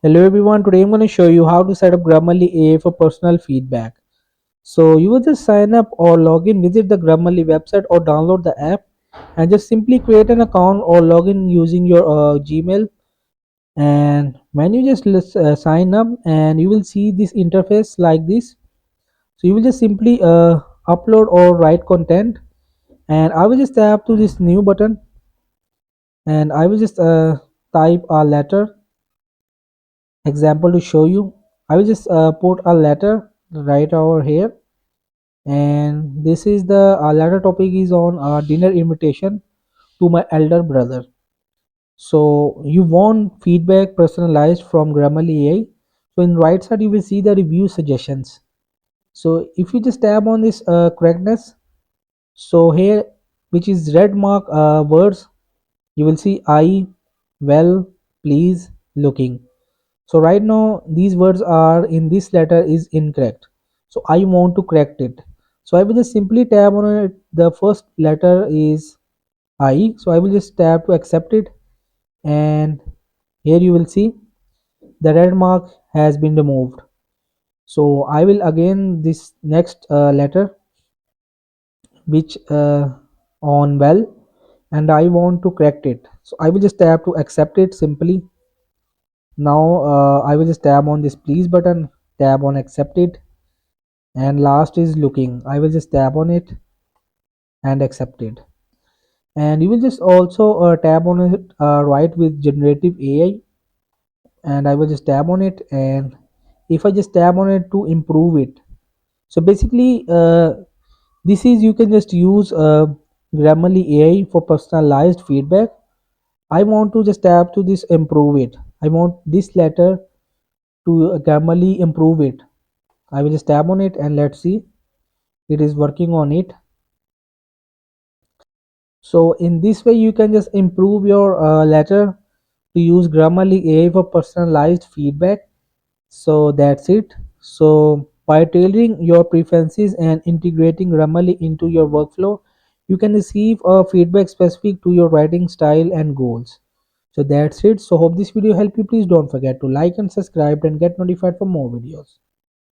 Hello everyone, today I'm going to show you how to set up Grammarly AI for personal feedback. So you will just sign up or log in, visit the Grammarly website or download the app and just simply create an account or log in using your Gmail. And when you just sign up, and you will see this interface like this. So you will just simply upload or write content, and I will just tap to this new button, and I will just type a letter example to show you. I will just put a letter right over here, and this is the letter topic is on dinner invitation to my elder brother. So you want feedback personalized from Grammarly AI. So in right side you will see the review suggestions. So if you just tap on this correctness, so here, which is red mark words, you will see I, well, please, looking. So right now these words are in this letter is incorrect, so I want to correct it. So I will just simply tap on it. The first letter is I, so I will just tap to accept it, and here you will see the red mark has been removed. So I will again this next letter, which on well, and I want to correct it, so I will just tap to accept it simply. Now I will just tap on this please button, tap on accept it, and last is looking. I will just tap on it and accept it, and you will just also tap on it right with generative AI, and I will just tap on it. And if I just tap on it to improve it, so basically this is, you can just use Grammarly AI for personalized feedback. I want to just tap to this improve it. I want this letter to Grammarly improve it. I will just tap on it, and let's see, it is working on it. So in this way you can just improve your letter to use Grammarly AI for personalized feedback. So that's it. So by tailoring your preferences and integrating Grammarly into your workflow, you can receive a feedback specific to your writing style and goals. So that's it. So hope this video helped you. Please don't forget to like and subscribe and get notified for more videos.